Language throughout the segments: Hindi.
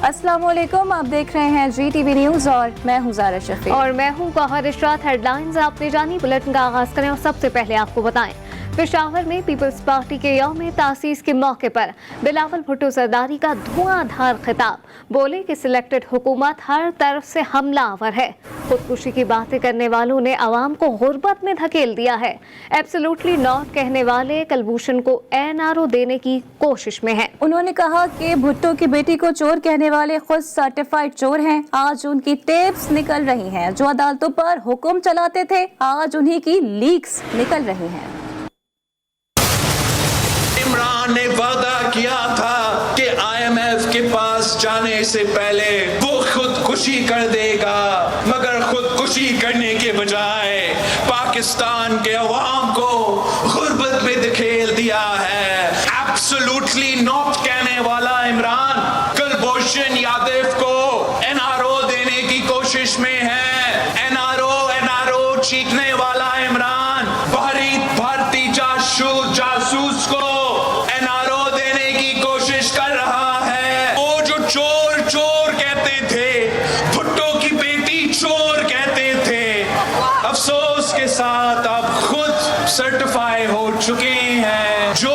अस्सलाम वालेकुम, आप देख रहे हैं GTV न्यूज़ और मैं हूं ज़ारा शफी और मैं हूं गौहर इशरात। हेडलाइंस आपने जानी, बुलेटिन का आगाज करें और सबसे पहले आपको बताएं पेशावर में पीपल्स पार्टी के यौम तासीस के मौके पर बिलावल भुट्टो जरदारी का धुआंधार खिताब। बोले कि सिलेक्टेड हुकूमत हर तरफ से हमलावर है। खुदकुशी की बातें करने वालों ने आवाम को गुर्बत में धकेल दिया है। एब्सोल्युटली नॉट कहने वाले कलभूषण को NRO देने की कोशिश में हैं। उन्होंने कहा कि भुट्टो की बेटी को चोर कहने वाले खुद सर्टिफाइड चोर हैं। आज उनकी टेप्स निकल रही हैं। जो अदालतों पर हुक्म चलाते थे, आज उन्हीं की लीक्स निकल रही हैं। इमरान ने वादा किया था कि IMF के पास जाने से पहले वो खुदकुशी कर देगा, मगर खुदकुशी करने के बजाय पाकिस्तान के अवाम को गुर्बत में धकेल दिया है। एब्सोल्युटली नॉट कहने वाला इमरान कुलभूषण यादव को NRO देने की कोशिश में है। NRO चीखने वाला इमरान भारतीय जासूस को NRO देने की कोशिश कर रहा है। वो जो चोर कहते थे, भुट्टो की बेटी चोर कहते थे, अफसोस के साथ अब खुद सर्टिफाई हो चुके हैं। जो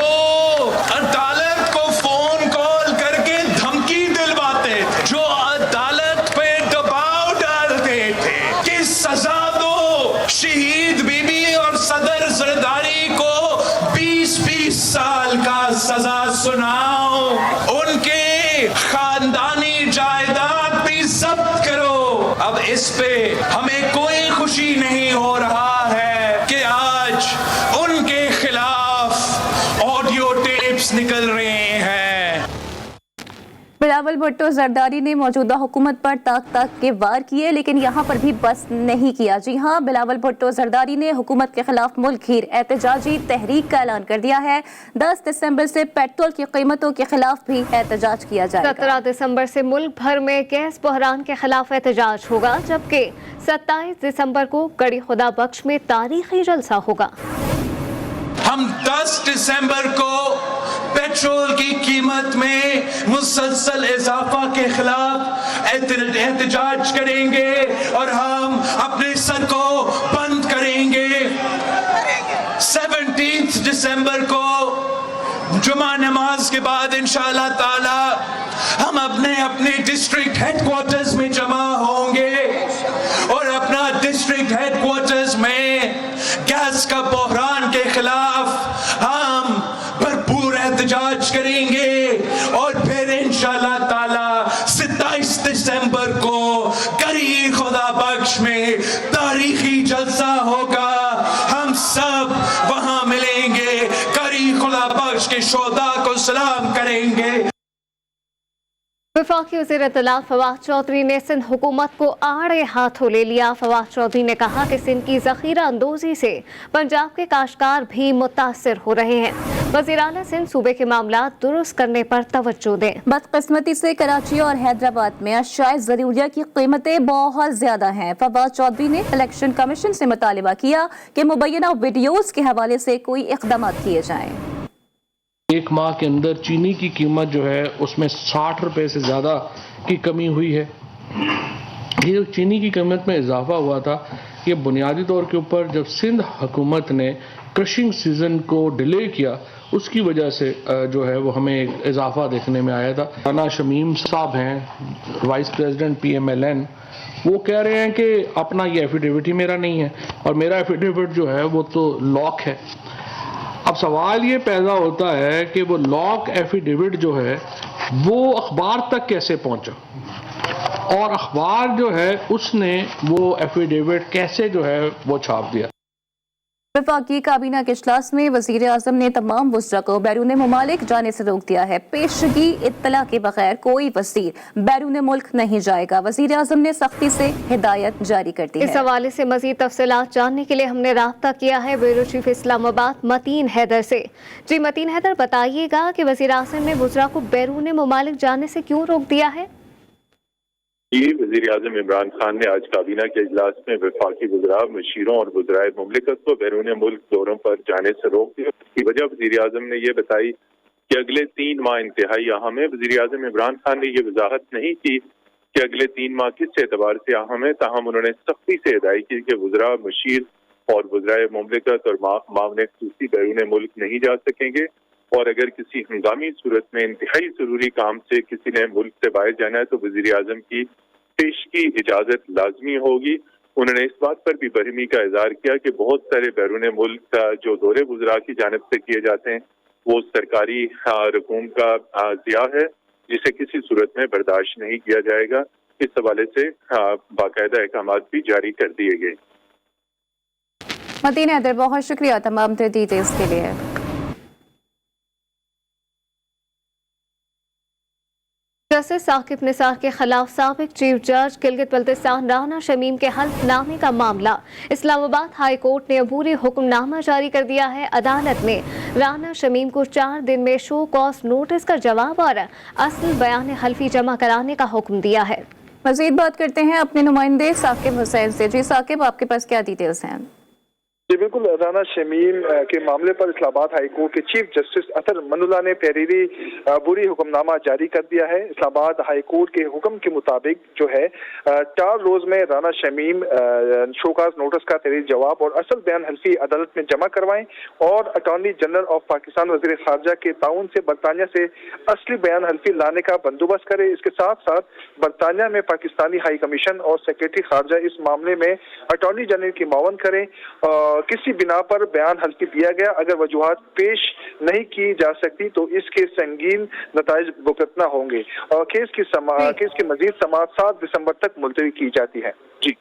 अदालत को फोन कॉल करके धमकी दिलवाते थे, जो अदालत पे दबाव डालते थे कि सजा दो, शहीद बीबी और सदर जरदारी को 20-20 साल का सजा सुनाओ, उनके खानदानी जायदाद भी जब्त करो। अब इस पे हमें कोई खुशी नहीं हो रहा है कि आज उनके खिलाफ ऑडियो टेप्स निकल रहे हैं। बिलावल भुट्टो जरदारी ने मौजूदा हुकूमत पर ताक के वार किए, लेकिन यहाँ पर भी बस नहीं किया। जी हाँ, बिलावल भुट्टो जरदारी ने हुकूमत के खिलाफ मुल्क घीर एहतजाजी तहरीक का ऐलान कर दिया है। 10 दिसंबर से पेट्रोल की कीमतों के खिलाफ भी एहतजाज किया जाएगा। 17 दिसंबर से मुल्क भर में गैस बहरान के खिलाफ एहतजाज होगा, जबकि 27 दिसंबर को गड़ी खुदा बख्श में तारीखी जलसा होगा। हम 10 दिसंबर को पेट्रोल की कीमत में मुसलसल इजाफा के खिलाफ एहतजाज करेंगे और हम अपने सर को बंद करेंगे। 17 दिसंबर को जुमा नमाज के बाद इंशाअल्लाह ताला हम अपने डिस्ट्रिक्ट हेडक्वार्टर्स में जमा होंगे और अपना डिस्ट्रिक्ट हेडक्वार्टर्स में गैस का बहरान के खिलाफ हम भरपूर एहतजाज करेंगे और फिर इंशाअल्लाह ताला 27 दिसंबर को गरी खुदा बख्श में तारीखी जलसा होगा। हम सब वहां मिलेंगे, गरी खुदा बख्श के शोदा को सलाम करेंगे। वफाकी वज़ीर इत्तलात फवाद चौधरी ने सिंध हुकूमत को आड़े हाथों ले लिया। फवाद चौधरी ने कहा कि सिंध की ज़ख़ीरा अंदोज़ी से पंजाब के काश्तकार भी मुतासिर हो रहे हैं। वज़ीर आला सिंध सूबे के मामला दुरुस्त करने पर तवज्जो दें। बदकिस्मती से कराची और हैदराबाद में अशाए ज़रूरिया की कीमतें बहुत ज्यादा हैं। फवाद चौधरी ने इलेक्शन कमीशन से मुतालिबा किया कि मुबैना वीडियोज़ के हवाले से कोई इक़दाम किए जाएँ। एक माह के अंदर चीनी की कीमत जो है उसमें 60 रुपए से ज़्यादा की कमी हुई है। ये जो चीनी की कीमत में इजाफा हुआ था, ये बुनियादी तौर के ऊपर जब सिंध हुकूमत ने क्रशिंग सीज़न को डिले किया, उसकी वजह से जो है वो हमें एक इजाफा देखने में आया था। राना शमीम साहब हैं वाइस प्रेसिडेंट PMLN, वो कह रहे हैं कि अपना ये एफिडेविट ही मेरा नहीं है और मेरा एफिडेविट जो है वो तो लॉक है। अब सवाल ये पैदा होता है कि वो लॉक एफिडेविट जो है वो अखबार तक कैसे पहुंचा और अखबार जो है उसने वो एफिडेविट कैसे जो है वो छाप दिया। वफाकी काबीना के इजलास में वज़ीर आज़म ने तमाम वज़रा को बैरून मुमालिक जाने से रोक दिया है। पेशगी इत्तला के बगैर कोई वज़ीर बैरून मुल्क नहीं जाएगा। वज़ीर आज़म ने सख्ती से हिदायत जारी कर दी है। इस हवाले से मज़ीद तफसीलात जानने के लिए हमने राब्ता किया है ब्यूरो चीफ इस्लामाबाद मतीन हैदर से। जी मतीन हैदर, बताइएगा कि वज़ीर आज़म ने वज़रा को बैरून मुमालिक जाने से क्यों रोक दिया है? जी, वज़ीर आज़म इमरान खान ने आज काबीना के इजलास में वफाकी वज़रा, मशीरों और वज़राए मुमलिकत को बैरून मुल्क दौरों पर जाने से रोक दिया। इसकी वजह वज़ीर आज़म ने ये बताई कि अगले 3 माह इंतहाई अहम है। वज़ीर-ए-आज़म इमरान खान ने ये वजाहत नहीं की कि अगले 3 माह किस एतबार से अहम है, ताहम उन्होंने सख्ती से हिदायत की कि वज़रा, मशीर और वज़राए मुमलिकत और मामले खुसूसी बैरून मुल्क नहीं जा सकेंगे, और अगर किसी हंगामी सूरत में इंतहाई जरूरी काम से किसी ने मुल्क से बाहर जाना है तो वज़ीर-ए-आज़म की पेशगी इजाजत लाजमी होगी। उन्होंने इस बात पर भी बरहमी का इजहार किया कि बहुत सारे बैरून मुल्क का जो दौरे वज़रा की जानिब से किए जाते हैं वो सरकारी रकूम का ज़िया है, जिसे किसी सूरत में बर्दाश्त नहीं किया जाएगा। इस हवाले से बाकायदा अहकाम भी जारी कर दिए गए। मतीन हैदर, बहुत शुक्रिया तमाम डिटेल्स के लिए। जस्टिस साकिब निसार के खिलाफ साबिक चीफ जज गिलगित बल्तिस्तान राना शमीम के हल्फनामे का मामला इस्लामाबाद हाई कोर्ट ने अबूरी हुक्मनामा जारी कर दिया है। अदालत ने राना शमीम को 4 दिन में शो कॉज नोटिस का जवाब और असल बयान हल्फी जमा कराने का हुक्म दिया है। मजीद बात करते हैं अपने नुमाइंदे साकिब हुसैन से। जी साकिब, आपके पास क्या डिटेल्स हैं? जी बिल्कुल, राना शमीम के मामले पर इस्लामाबाद हाई कोर्ट के चीफ जस्टिस अतर मनुल्लाह ने तहरीरी बुरी हुक्मनामा जारी कर दिया है। इस्लामाबाद हाई कोर्ट के हुक्म के मुताबिक जो है 4 रोज में राना शमीम शोकाज नोटिस का तहरीरी जवाब और असल बयान हल्फी अदालत में जमा करवाएं और अटॉर्नी जनरल ऑफ पाकिस्तान वज़ीर खारजा के ताउन से बरतानिया से असली बयान हल्फी लाने का बंदोबस्त करे। इसके साथ साथ बरतानिया में पाकिस्तानी हाई कमीशन और सेक्रेटरी खारजा इस मामले में अटॉर्नी जनरल की मावन करें। किसी बिना पर बयान हल्फी दिया गया, अगर वजूहात पेश नहीं की जा सकती तो इसके संगीन नताइज भुगतना होंगे और केस की मजीद समाअत 7 दिसंबर तक मुलतवी की जाती है। जी,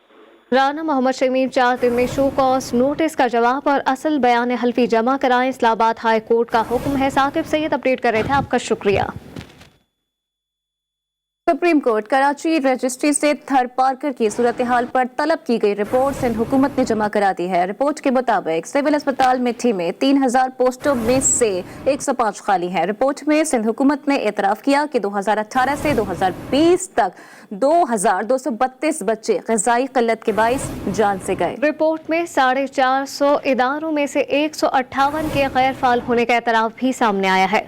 राना मोहम्मद शमीम 4 दिन में शो कॉज नोटिस का जवाब और असल बयान हल्फी जमा कराएं, इस्लामाबाद हाई कोर्ट का हुक्म है। साकिब सैयद अपडेट कर रहे थे, आपका शुक्रिया। सुप्रीम कोर्ट कराची रजिस्ट्री से थर पार्कर की सूरत हाल पर तलब की गई रिपोर्ट सिंध हुकूमत ने जमा करा दी है। रिपोर्ट के मुताबिक सिविल अस्पताल मिठी में 3000 पोस्टों में से 105 खाली हैं। रिपोर्ट में सिंध हुकूमत ने एतराफ किया कि 2018 से 2020 तक 2232 बच्चे ग़िज़ाई क़िल्लत के बाइस जान से गए। रिपोर्ट में 450 इदारों में से 158 के गैर फाल होने का एतराफ भी सामने आया है।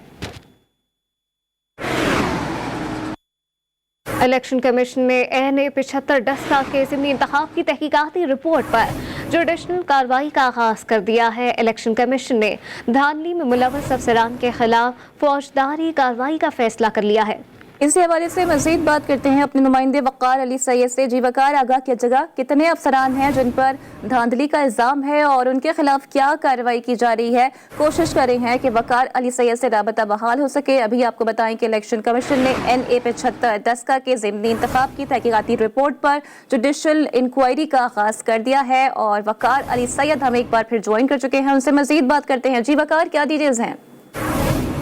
इलेक्शन कमीशन ने NA 75 डस्का के ज़िमनी इंतखाब की तहकीकाती रिपोर्ट पर जुडिशनल कार्रवाई का आगाज कर दिया है। इलेक्शन कमीशन ने धांधली में मुलव्वस अफसरान के खिलाफ फौजदारी कार्रवाई का फैसला कर लिया है। इसी हवाले से मजीद बात करते हैं अपने नुमाइंदे वक़ार अली सैयद से। जी वक़ार, आगाह की जगह कितने अफसरान हैं जिन पर धांधली का इल्ज़ाम है और उनके खिलाफ क्या कार्रवाई की जा रही है? कोशिश कर रहे हैं कि वक़ार अली सैयद से राबता बहाल हो सके। अभी आपको बताएं कि इलेक्शन कमीशन ने NA 75 डस्का के ज़िमनी इंतखाब की तहकीकाती रिपोर्ट पर जुडिशल इंक्वायरी का आगाज कर दिया है और वक़ार अली सैयद हम एक बार फिर ज्वाइन कर चुके हैं, उनसे मजीद बात करते हैं। जी वक़ार, क्या डिटेल्स हैं?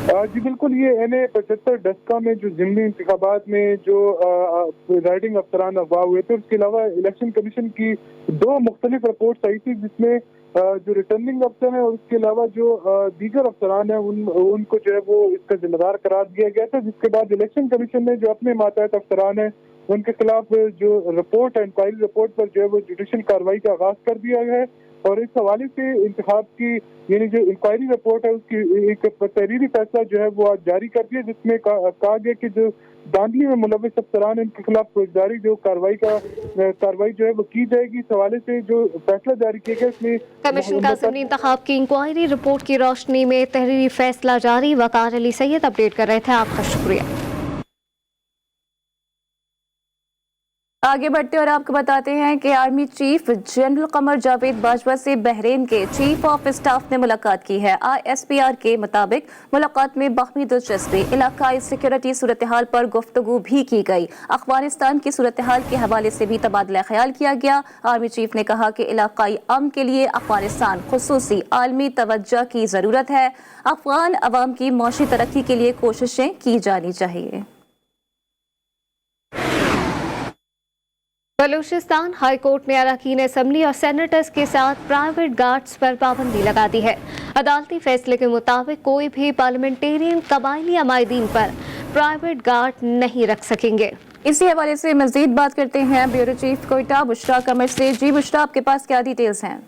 जी बिल्कुल, ये NA 75 डस्का में जो ज़िमनी इंतखाबात में जो राइडिंग अफसरान अगवा हुए थे, उसके अलावा इलेक्शन कमीशन की 2 मुख्तलिफ रिपोर्ट आई थी जिसमें जो रिटर्निंग अफसर है और उसके अलावा जो दीगर अफसरान है उनको जो है वो इसका जिम्मेदार करार दिया गया था, जिसके बाद इलेक्शन कमीशन ने जो अपने मातहत अफसरान है उनके खिलाफ जो रिपोर्ट है, इंक्वायरी रिपोर्ट पर जो है वो जुडिशल कार्रवाई का आगाज कर दिया है। और इस हवाले से इंतखाब की यानी जो इंक्वायरी रिपोर्ट है उसकी एक तहरीरी फैसला जो है वो आज जारी कर दिया, जिसमें कहा गया कि जो धांधली में मुलव्वस अफसरान इनके खिलाफ फौजदारी जो कार्रवाई जो है वो की जाएगी। इस हवाले से जो फैसला जारी किया गया इसमें कमीशन का ज़िमनी इंतखाब की इंक्वायरी रिपोर्ट की रोशनी में तहरीरी फैसला जारी। वक़ार अली सैयद अपडेट कर रहे थे, आपका शुक्रिया। आगे बढ़ते और आपको बताते हैं कि army chief general Qamar Javed Bajwa से बहरीन के चीफ ऑफ स्टाफ ने मुलाकात की है। ISPR के मुताबिक मुलाकात में बाहमी दिलचस्पी इलाकाई सिक्योरिटी सूरत हाल पर गुफ्तगू भी की गई। अफगानिस्तान की सूरत हाल के हवाले से भी तबादला ख्याल किया गया। आर्मी चीफ ने कहा कि इलाकाई अमन के लिए अफगानिस्तान खुसूसी आलमी तवज्जो की ज़रूरत है। अफगान अवाम की मौशी तरक्की के लिए कोशिशें की जानी चाहिए। बलूचिस्तान हाई कोर्ट ने अरकान असम्बली और सेनेटर्स के साथ प्राइवेट गार्ड्स पर पाबंदी लगा दी है। अदालती फैसले के मुताबिक कोई भी पार्लियामेंटेरियन कबायली अमायदीन पर प्राइवेट गार्ड नहीं रख सकेंगे। इसी हवाले से मजीद बात करते हैं ब्यूरो चीफ कोयटा बुशरा कमर से। जी बुशरा, आपके पास क्या डिटेल्स हैं?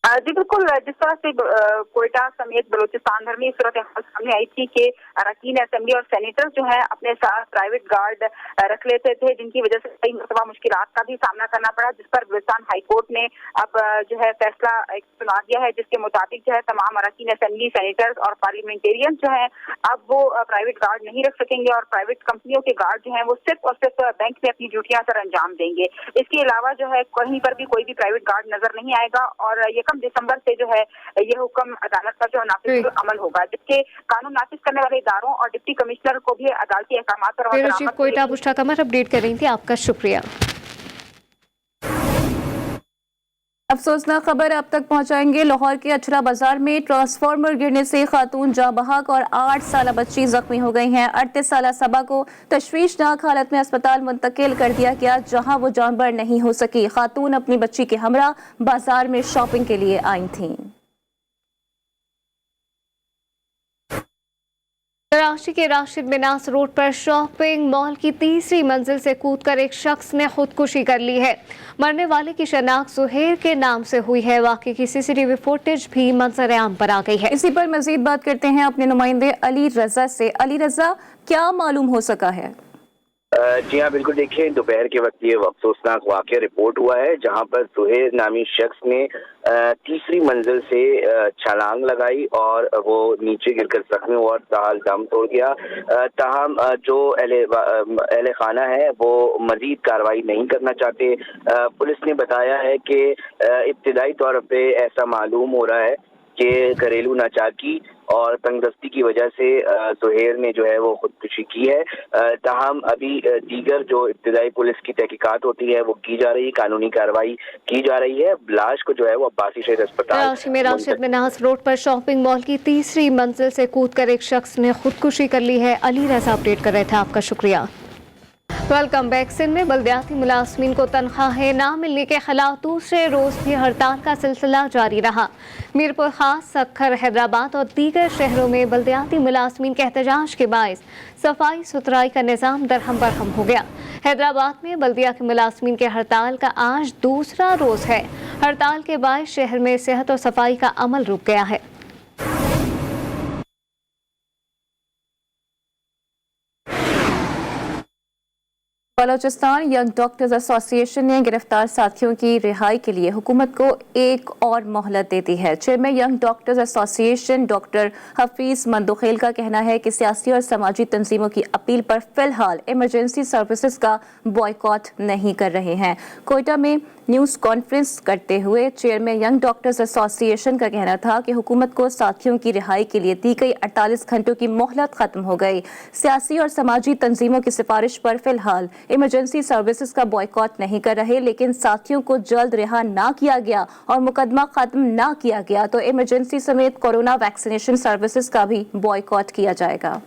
जी बिल्कुल, जिस तरह से कोयटा समेत बलूचिस्तान भर में इस सूरत हाल सामने आई थी कि अरकान असेंबली और सेनेटर्स जो है अपने साथ प्राइवेट गार्ड रख लेते थे, जिनकी वजह से कई मरतबा मुश्किलात का भी सामना करना पड़ा, जिस पर बलूचिस्तान हाई कोर्ट ने अब जो है फैसला सुना दिया है, जिसके मुताबिक जो है तमाम अरकान असेंबली, सेनेटर्स और पार्लियामेंटेरियन जो है अब वो प्राइवेट गार्ड नहीं रख सकेंगे और प्राइवेट कंपनियों के गार्ड जो है वो सिर्फ और सिर्फ बैंक में अपनी ड्यूटियां सर अंजाम देंगे। इसके अलावा जो है कहीं पर भी कोई भी प्राइवेट गार्ड नजर नहीं आएगा और ये दिसंबर से जो है ये हुक्म अदालत का जो नाफिज अमल होगा, जिसके कानून नाफिज करने वाले इदारों और डिप्टी कमिश्नर को भी अदालती अहकाम पर कोयटा बुशरा कमर अपडेट कर रही थी, आपका शुक्रिया। अफसोसनाक खबर अब तक पहुंचाएंगे। लाहौर के अचरा बाजार में ट्रांसफार्मर गिरने से खातून जाँ बहक और 8 साल बच्ची जख्मी हो गई हैं। 38 साल सबा को तशवीशनाक हालत में अस्पताल मुंतकिल कर दिया गया, जहां वो जानबर नहीं हो सकी। खातून अपनी बच्ची के हमरा बाजार में शॉपिंग के लिए आई थीं। कराची के राशिद मिनास रोड पर शॉपिंग मॉल की तीसरी मंजिल से कूदकर एक शख्स ने खुदकुशी कर ली है। मरने वाले की शनाख्त सुहेर के नाम से हुई है। वाकई की सीसीटीवी फुटेज भी मंजर-ए-आम पर आ गई है। इसी पर मजीद बात करते हैं अपने नुमाइंदे अली रजा से। अली रजा, क्या मालूम हो सका है? जी हाँ बिल्कुल, देखिए दोपहर के वक्त ये अफसोसनाक वाक़या रिपोर्ट हुआ है, जहाँ पर सुहेर नामी शख्स ने तीसरी मंजिल से छलांग लगाई और वो नीचे गिरकर जख्मी हुआ और ताहाल दम तोड़ गया। ताहम जो अहले खाना है वो मजीद कार्रवाई नहीं करना चाहते। पुलिस ने बताया है कि इब्तिदाई तौर पे ऐसा मालूम हो रहा है कि घरेलू नाचाकी और तंगदस्ती की वजह से सुहेर ने जो है वो खुदकुशी की है। ताहम अभी दीगर जो इब्तिदाई पुलिस की तहकीकात होती है वो की जा रही है, कानूनी कार्रवाई की जा रही है। लाश को जो है वो अब्बासी शहीद अस्पताल कराची में राशिद मिनास रोड पर शॉपिंग मॉल की तीसरी मंजिल से कूदकर एक शख्स ने खुदकुशी कर ली है। अली रजा अपडेट कर रहे थे, आपका शुक्रिया। Welcome back. सिंध में बल्दियाती मुलाजमीन को तनख्वाहें न मिलने के खिलाफ दूसरे रोज भी हड़ताल का सिलसिला जारी रहा। मीरपुर खास, सक्खर, हैदराबाद और दीगर शहरों में बल्दियाती मुलाजमीन के एहतजाज के बायस सफाई सुथराई का निज़ाम दरहम बरहम हो गया। हैदराबाद में बल्दिया के मुलाजमीन के हड़ताल का आज दूसरा रोज है। हड़ताल के बायस शहर में सेहत और सफाई का अमल रुक गया है। बलोचिस्तान यंग डॉक्टर्स एसोसिएशन ने गिरफ्तार साथियों की रिहाई के लिए हुकूमत को एक और मोहलत दे दी है। Chairman young doctors association doctor Hafeez Mandokhel का कहना है कि सियासी और समाजी तंजीमों की अपील पर फिलहाल इमरजेंसी सर्विसेज का बॉयकॉट नहीं कर रहे हैं। कोयटा में न्यूज़ कॉन्फ्रेंस करते हुए चेयरमैन यंग डॉक्टर्स एसोसिएशन का कहना था कि हुकूमत को साथियों की रिहाई के लिए दी गई 48 घंटों की मोहलत खत्म हो गई। सियासी और समाजी तंजीमों की सिफारिश पर फिलहाल इमरजेंसी सर्विसेज का बॉयकॉट नहीं कर रहे, लेकिन साथियों को जल्द रिहा ना किया गया और मुकदमा खत्म ना किया गया तो इमरजेंसी समेत कोरोना वैक्सीनेशन सर्विसेज का भी बॉयकॉट किया जाएगा।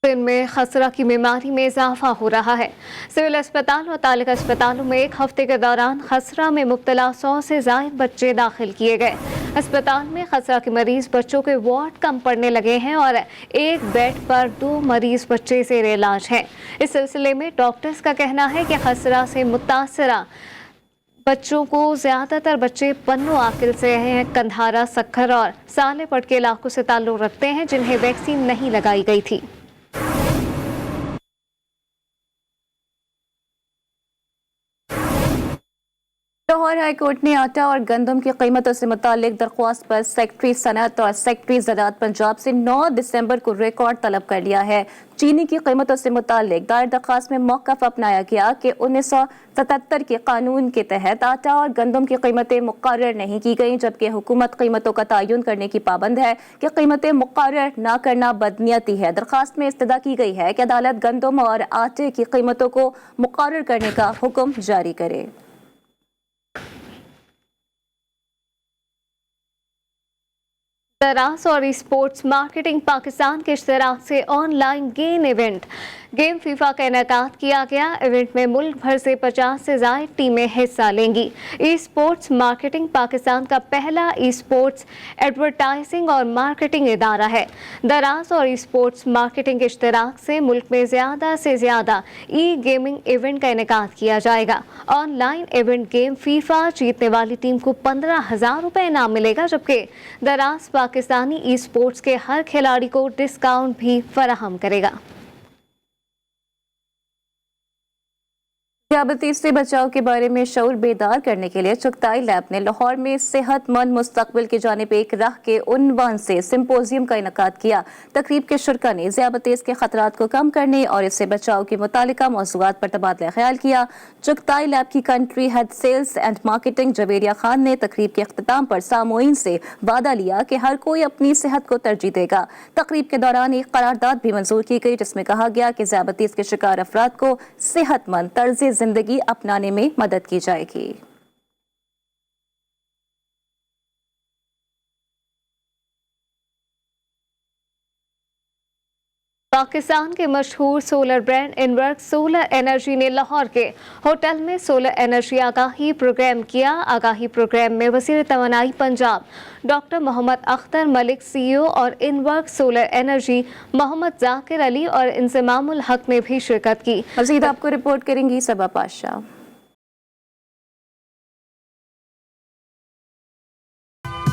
दिन में खसरा की बीमारी में इजाफा हो रहा है। सिविल अस्पताल और तालुका अस्पतालों में एक हफ्ते के दौरान खसरा में मुब्तला 100 से ज़ायद बच्चे दाखिल किए गए। अस्पताल में खसरा के मरीज बच्चों के वार्ड कम पड़ने लगे हैं और एक बेड पर 2 मरीज बच्चे ज़ेर इलाज हैं। इस सिलसिले में डॉक्टर्स का कहना है कि खसरा से मुतासरा बच्चों को ज़्यादातर बच्चे पन्नू आकिल से हैं, कंधारा, सक्खर और सालेपट के इलाकों से ताल्लुक़ रखते हैं, जिन्हें वैक्सीन नहीं लगाई गई थी। लाहौर हाई कोर्ट ने आटा और गंदम की कीमतों से मुतालिक दरख्वास्त पर सेक्रेटरी सनअत और सेक्रेटरी ज़राअत पंजाब से 9 दिसंबर को रिकॉर्ड तलब कर लिया है। चीनी की कीमतों से मुतालिक दायर दरख्वास्त में मौक़िफ़ अपनाया गया कि 1977 के कानून के तहत आटा और गंदम की कीमतें मुक़र्रर नहीं की गई, जबकि हुकूमत कीमतों का तयन करने की पाबंद है कि कीमतें मुक़र्रर न करना बदनीयती है। दरख्वास्त में इस्तदा की गई है कि अदालत गंदम और आटे की कीमतों को मुक़र्रर करने का हुक्म जारी करे। दराज और स्पोर्ट्स मार्केटिंग पाकिस्तान के इश्तराक से online game event game FIFA का इनेकाद किया गया। इवेंट में मुल्क भर से 50 से ज्यादा टीमें हिस्सा लेंगी। ई स्पोर्ट्स मार्केटिंग पाकिस्तान का पहला ई स्पोर्ट्स एडवर्टाइजिंग और मार्केटिंग इदारा है। दराज और ई स्पोर्ट्स मार्केटिंग के इश्तराक से मुल्क में ज्यादा से ज्यादा ई गेमिंग इवेंट का इनेकाद किया जाएगा। ऑनलाइन इवेंट गेम फीफा जीतने वाली टीम को 15,000 रुपए इनाम मिलेगा, जबकि दराज पाकिस्तानी ई स्पोर्ट्स के हर खिलाड़ी को डिस्काउंट भी फराहम करेगा। ज़ियादतीज़ से बचाव के बारे में शऊर बेदार करने के लिए चुगताई लैब ने लाहौर में सेहतमंद मुस्तकबिल की जानिब एक राह के उन्वान से सिंपोजियम का इनेकाद किया। तकरीब के शुरका ने ज़ियादतीज़ के खतरात को कम करने और इससे बचाव के मुतालिका मौज़ूआत पर तबादला ख्याल किया। चुगताई लैब की country head sales and marketing Javeria Khan ने तकरीब के अख्ताम पर सामोईन से वादा लिया कि हर कोई अपनी सेहत को तरजीह देगा। तकरीब के दौरान एक करारदाद भी मंजूर की गई, जिसमें कहा गया कि ज़ियादतीज़ के शिकार अफराद को सेहतमंद तर्ज जिंदगी अपनाने में मदद की जाएगी। पाकिस्तान के मशहूर सोलर ब्रांड इनवर्क सोलर एनर्जी ने लाहौर के होटल में सोलर एनर्जी आगाही प्रोग्राम किया। आगाही प्रोग्राम में वज़ीर तवानाई पंजाब डॉक्टर मोहम्मद अख्तर मलिक CEO और इनवर्क सोलर एनर्जी मोहम्मद जाकिर अली और इंज़मामुल हक ने भी शिरकत की। मज़ीद आपको रिपोर्ट करेंगी सबा पाशा।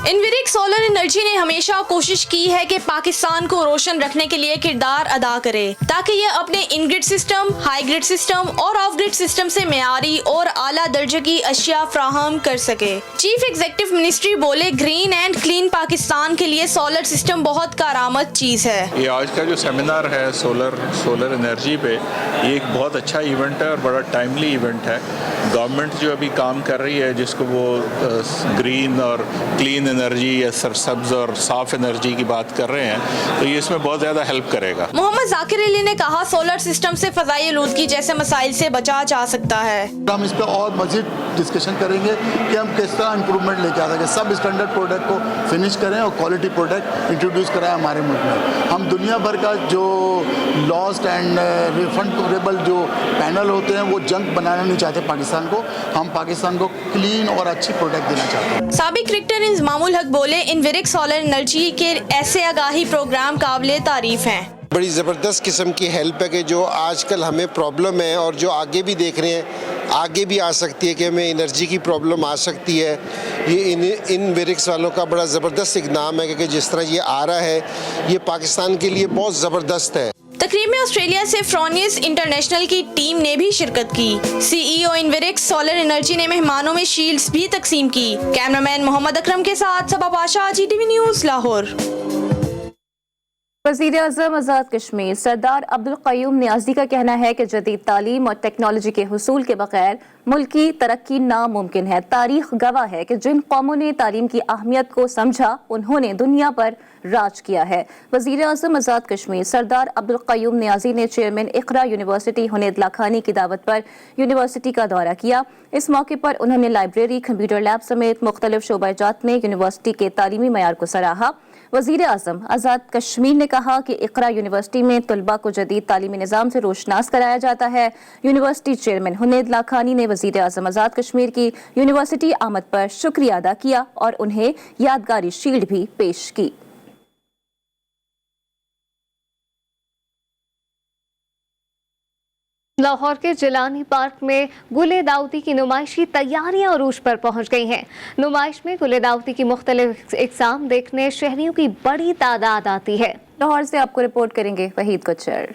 इनविरिक सोलर एनर्जी ने हमेशा कोशिश की है कि पाकिस्तान को रोशन रखने के लिए किरदार अदा करे, ताकि यह अपने इन grid system, high grid system और ऑफ ग्रिड सिस्टम से मेयारी और आला दर्जे की अशिया फ्राहम कर सके। चीफ एग्जीक्यूटिव मिनिस्ट्री बोले, ग्रीन एंड क्लीन पाकिस्तान के लिए सोलर सिस्टम बहुत कारामद चीज है। ये आज का जो सेमिनार है सोलर एनर्जी पे, ये एक बहुत अच्छा इवेंट है और बड़ा टाइमली इवेंट है। गवर्नमेंट जो अभी काम कर रही है, जिसको वो ग्रीन और क्लीन एनर्जी या सरसब्ज और साफ एनर्जी की बात कर रहे हैं, तो ये इसमें बहुत ज्यादा हेल्प करेगा। मोहम्मद जाकिर अली ने कहा, सोलर सिस्टम से फजाई आलूदगी जैसे मसाइल से बचा जा सकता है। हम इस पर और मजीद डिस्कशन करेंगे कि हम किस तरह इम्प्रूवमेंट लेके आ सकें, सब स्टैंडर्ड प्रोडक्ट को फिनिश करें और क्वालिटी प्रोडक्ट इंट्रोड्यूस कराएं हमारे मुल्क में। हम दुनिया भर का जो लॉस्ट एंड रिफंडेबल जो पैनल होते हैं वो जंक बनाना नहीं चाहते पाकिस्तान को। हम पाकिस्तान को क्लीन और अच्छी प्रोडक्ट देना चाहते हैं। साबिक क्रिकेटर इंज़मामुल हक बोले, इनविरिक सोलर एनर्जी के ऐसे आगाही प्रोग्राम काबिले तारीफ हैं। बड़ी ज़बरदस्त किस्म की हेल्प है कि जो आजकल हमें प्रॉब्लम है और जो आगे भी देख रहे हैं, आगे भी आ सकती है कि हमें एनर्जी की प्रॉब्लम आ सकती है। ये इनविरिक्स वालों का बड़ा ज़बरदस्त इक़दाम है कि जिस तरह ये आ रहा है, ये पाकिस्तान के लिए बहुत ज़बरदस्त है। तकरीब में ऑस्ट्रेलिया से फ्रोनियस इंटरनेशनल की टीम ने भी शिरकत की। CEO इनविरिक्स सोलर एनर्जी ने मेहमानों में शील्ड्स भी तकसीम की। कैमरामैन मोहम्मद अकरम के साथ सबा पाशा, GTV न्यूज़ लाहौर। वज़ीर आज़म आज़ाद कश्मीर सरदार अब्दुल क़य्यूम नियाज़ी का कहना है कि जदीद तालीम और टेक्नोलॉजी के हुसूल के बगैर मुल्की तरक्की नामुमकिन है। तारीख गवाह है कि जिन कौमों ने तालीम की अहमियत को समझा, उन्होंने दुनिया पर राज किया है। वज़ीर आज़म आज़ाद कश्मीर सरदार अब्दुल क़य्यूम नियाज़ी ने चेयरमैन इक़रा यूनिवर्सिटी हुनैद लाखानी की दावत पर यूनिवर्सिटी का दौरा किया। इस मौके पर उन्होंने लाइब्रेरी, कंप्यूटर लैब समेत मुख्तलिफ शोबाजात में यूनिवर्सिटी के तालीमी मयार को सराहा। वज़ीर आज़म आज़ाद कश्मीर ने कहा कि इक़रा यूनिवर्सिटी में तलबा को जदीद तालीमी निज़ाम से रोशनास कराया जाता है। यूनिवर्सिटी चेयरमैन हुनैद लाखानी ने वज़ीर आज़म आज़ाद कश्मीर की यूनिवर्सिटी आमद पर शुक्रिया अदा किया और उन्हें यादगारी शील्ड भी पेश की। लाहौर के जिलानी पार्क में गुले दाऊदी की नुमाइशी तैयारियां अरूज पर पहुंच गई हैं। नुमाइश में गुले दाऊदी की मुख्तलिफ इक़साम देखने शहरियों की बड़ी तादाद आती है। लाहौर से आपको रिपोर्ट करेंगे वहीद कोचर।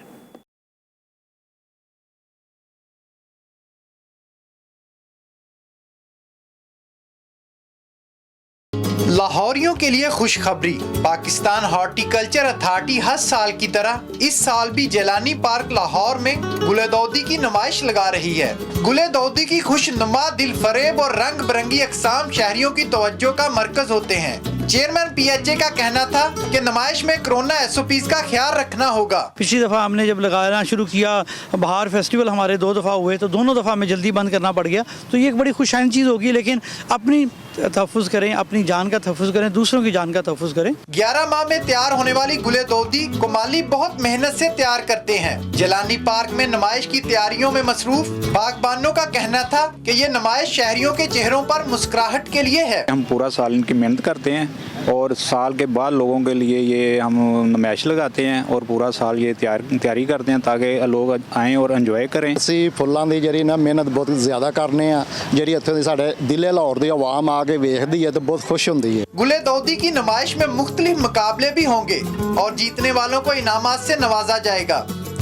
लाहौरियों के लिए खुशखबरी, पाकिस्तान हॉर्टिकल्चर अथॉरिटी हर साल की तरह इस साल भी जिलानी पार्क लाहौर में गुले दाऊदी की नुमाइश लगा रही है। गुले दाऊदी की खुशनुमा, दिल फरेब और रंग बिरंगी अक़साम शहरियों की तवज्जो का मरकज होते हैं। चेयरमैन PHA का कहना था कि नुमाइश में कोरोना SOPs का ख्याल रखना होगा। पिछली दफ़ा हमने जब लगाना शुरू किया, बाहर फेस्टिवल हमारे 2 दफ़ा हुए, तो दोनों दफ़ा हमें जल्दी बंद करना पड़ गया। तो ये एक बड़ी खुशहाल चीज़ होगी, लेकिन अपनी तहफ़्फ़ुज़ करें, अपनी जान का तहफ़्फ़ुज़ करें, दूसरों की जान का तहफ़्फ़ुज़ करें। 11 माह में तैयार होने वाली गुलेदौदी को माली बहुत मेहनत से तैयार करते हैं। जिलानी पार्क में नुमाइश की तैयारियों में मसरूफ बागबानों का कहना था कि ये नुमाइश शहरियों के चेहरों पर मुस्कुराहट के लिए है। हम पूरा साल इनकी मेहनत करते हैं और साल के बाद लोगों के लिए ये हम नुमाइश लगाते हैं और पूरा साल ये तैयारी करते हैं ताकि लोग आएँ और इंजॉय करें। ਅਸੀਂ ਫੁੱਲਾਂ ਦੀ ਜਿਹੜੀ ਨਾ ਮਿਹਨਤ ਬਹੁਤ ਜ਼ਿਆਦਾ ਕਰਨੇ ਆ, ਜਿਹੜੀ ਇੱਥੇ ਦੀ ਸਾਡੇ ਦਿਲੇ ਲਾਹੌਰ ਦੀ ਆਵਾਮ ਆ ਕੇ ਵੇਖਦੀ ਹੈ ਤੇ ਬਹੁਤ ਖੁਸ਼ ਹੁੰਦੀ है। गुलेदौदी की नुमाइश में मुख्तलिफ मुकाबले भी होंगे और जीतने वालों को इनामात से नवाजा जाएगा।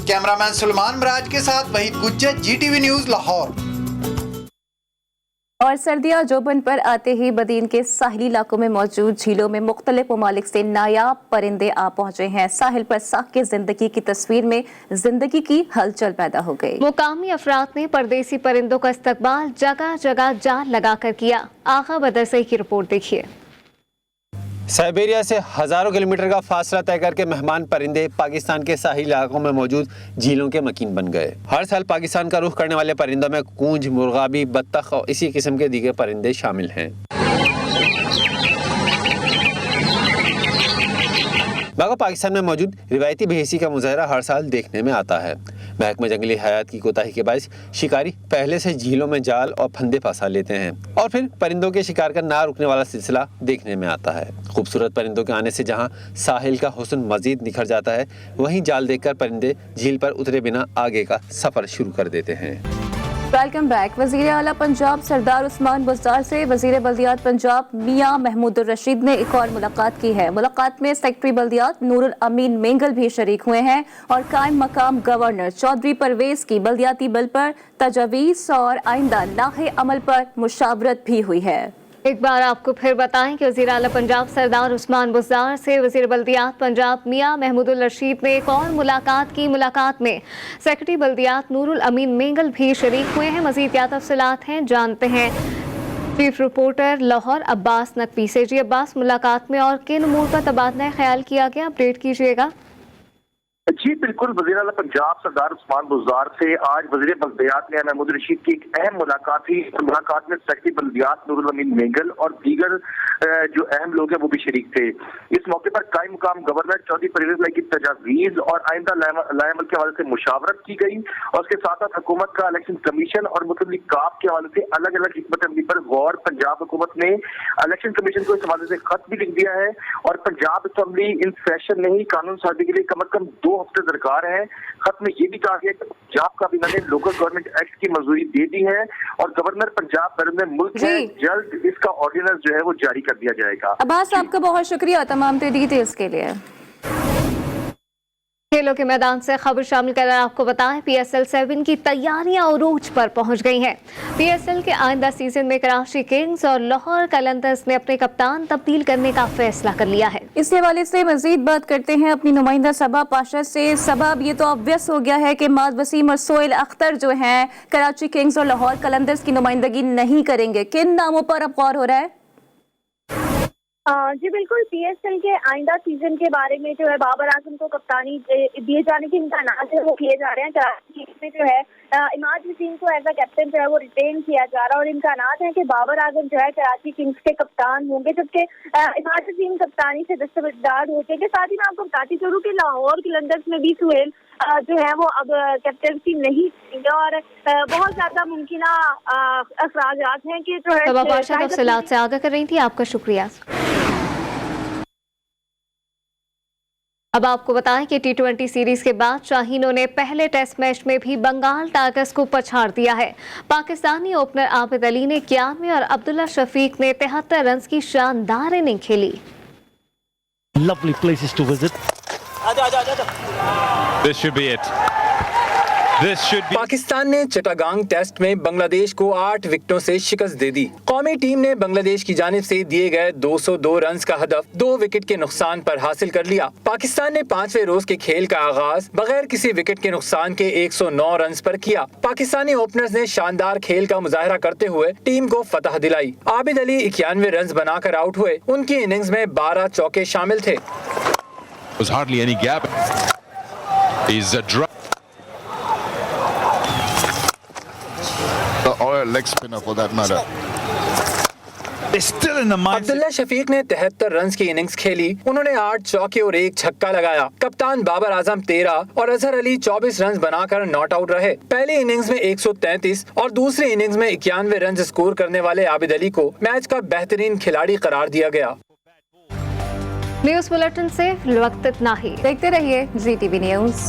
कैमरामैन सुलेमान मराज के साथ वहीद गुज्जर, GTV न्यूज़, लाहौर। और सर्दियाँ जोबन पर आते ही बदीन के साहिली इलाकों में मौजूद झीलों में मुख्तलिफ ममालिक से नायाब परिंदे आ पहुंचे हैं। साहिल पर साके जिंदगी की तस्वीर में जिंदगी की हलचल पैदा हो गई। मुकामी अफराद ने परदेसी परिंदों का इस्तकबाल जगह जगह जाल लगाकर किया। आगा बदर से की रिपोर्ट देखिए। साइबेरिया से हज़ारों किलोमीटर का फासला तय करके मेहमान परिंदे पाकिस्तान के साहिल इलाकों में मौजूद झीलों के मकीन बन गए। हर साल पाकिस्तान का रुख करने वाले परिंदों में कूंज, मुर्गाबी, बत्तख और इसी किस्म के दीगर परिंदे शामिल हैं। बागा पाकिस्तान में मौजूद रिवायती बेहिसी का मुजाहरा हर साल देखने में आता है। महकमा जंगली हयात की कोताही के बायस शिकारी पहले से झीलों में जाल और फंदे फंसा लेते हैं और फिर परिंदों के शिकार का ना रुकने वाला सिलसिला देखने में आता है। खूबसूरत परिंदों के आने से जहां साहिल का हुस्न मजीद निखर जाता है, वहीं जाल देखकर परिंदे झील पर उतरे बिना आगे का सफर शुरू कर देते हैं। Welcome back. वज़ीर आला पंजाब सरदार उस्मान बुज़दार से वज़ीर बल्दियात पंजाब मियां महमूदुर रशीद ने एक और मुलाकात की है। मुलाकात में सेक्रेटरी बल्दियात नूरुल अमीन मेंगल भी शरीक हुए हैं और कायम मकाम गवर्नर चौधरी परवेज की बल्दियाती बिल पर तजवीज़ और आइंदा लाहे अमल पर मुशावरत भी हुई है। एक बार आपको फिर बताएं कि वज़ीर आला पंजाब सरदार उस्मान बुज़दार से वज़ीर बल्दियात पंजाब मियां महमूदुल रशीद ने एक और मुलाकात की। मुलाकात में सेक्रेटरी बल्दियात नूरुल अमीन मेंगल भी शरीक हुए हैं। मज़ीद क्या तफसीलात हैं जानते हैं चीफ रिपोर्टर लाहौर अब्बास नकवी से। जी अब्बास, मुलाकात में और किन उमूर पर तबादला ख्याल किया गया, अपडेट कीजिएगा। जी बिल्कुल, वज़ीर आला पंजाब सरदार उस्मान बुज़दार से आज वज़ीर बल्दियात मियां महमूद रशीद की एक अहम मुलाकात थी। मुलाकात में सेक्रेटरी बल्दियात नूरुल अमीन मेंगल और दीगर जो अहम लोग हैं वो भी शरीक थे। इस मौके पर कायम मुकाम गवर्नर चौधरी परवेज की तजावीज़ और आइंदा लाएमल के हवाले से मुशावरत की गई और उसके साथ साथ हुकूमत का इलेक्शन कमीशन और मुतल्लिक काफ के हवाले से अलग अलग हिकमत अमली पर गौर। पंजाब हुकूमत ने इलेक्शन कमीशन को इस हवाले से खत भी लिख दिया है और पंजाब असेंबली इन सेशन में ही कानून साजी के लिए कम अज कम 2 हफ्ते दरकार है। खत में ये भी कहा गया कि पंजाब काबीना ने लोकल गवर्नमेंट एक्ट की मंजूरी दे दी है और गवर्नर पंजाब बैरून मुल्क है, जल्द इसका ऑर्डिनेंस जो है वो जारी कर दिया जाएगा। अब्बास, आपका बहुत शुक्रिया तमाम डिटेल्स के लिए। खेलों के मैदान से खबर शामिल कर आपको बताएं PSL 7 की तैयारियां उरूज पर पहुंच गई हैं। PSL के आइंदा सीजन में कराची किंग्स और लाहौर कलंदर्स ने अपने कप्तान तब्दील करने का फैसला कर लिया है। इस हवाले से मजीद बात करते हैं अपनी नुमाइंदा सबा पाशा से। सबा, ये तो ऑब्वियस हो गया है कि माद वसीम और सोहेल अख्तर जो हैं कराची किंग्स और लाहौर कलंदर्स की नुमाइंदगी नहीं करेंगे। किन नामों पर अब गौर हो रहा है? जी बिल्कुल, PSL के आइंदा सीजन के बारे में जो है बाबर आजम को कप्तानी दिए जाने के इम्कानात है वो किए जा रहे हैं। कराची में जो है इमाद वसीम को एज अ कैप्टन जो है वो रिटेन किया जा रहा है और इम्कानात है कि बाबर आजम जो है कराची किंग्स के कप्तान होंगे, जबकि इमाद वसीम कप्तानी से दस्तबरदार हो जाएंगे। साथ ही मैं आपको बताती चलूं कि लाहौर कलंदर्स में भी सुहेल जो है वो अब कैप्टनसी नहीं करेंगे और बहुत ज्यादा मुमकिन अखराजात हैं कि जो है तफसीलात से आगाह कर रही थी। आपका शुक्रिया। अब आपको बताएं कि T20 सीरीज के बाद शाहीनों ने पहले टेस्ट मैच में भी बंगाल टाइगर्स को पछाड़ दिया है। पाकिस्तानी ओपनर आबिद अली ने 91 और अब्दुल्ला शफीक ने 73 रन की शानदार इनिंग खेली। Lovely places to visit. This should be it. Pakistan ने चिटागांग टेस्ट में बांग्लादेश को 8 विकेटों से शिकस्त दे दी। कौमी टीम ने बांग्लादेश की जानिब से दिए गए 202 रन का हदफ 2 विकेट के नुकसान पर हासिल कर लिया। पाकिस्तान ने 5वें रोज के खेल का आगाज बगैर किसी विकेट के नुकसान के 109 रन पर किया। पाकिस्तानी ओपनर्स ने शानदार खेल का मुजाहरा करते हुए टीम को फतह दिलाई। आबिद अली 91 रन बनाकर आउट हुए। उनकी इनिंग्स में 12 चौके शामिल थे। Or a leg spinner for that matter. Abdullah Shafiq ने 73 रन की इनिंग्स खेली। उन्होंने 8 चौके और 1 छक्का लगाया। कप्तान बाबर आजम 13 और अजहर अली 24 रन बनाकर नॉट आउट रहे। पहली इनिंग्स में 133 और दूसरी इनिंग्स में 91 रन स्कोर करने वाले आबिद अली को मैच का बेहतरीन खिलाड़ी करार दिया गया। न्यूज़ बुलेटिन से वक्त इतना ही। देखते रहिए GTV न्यूज़।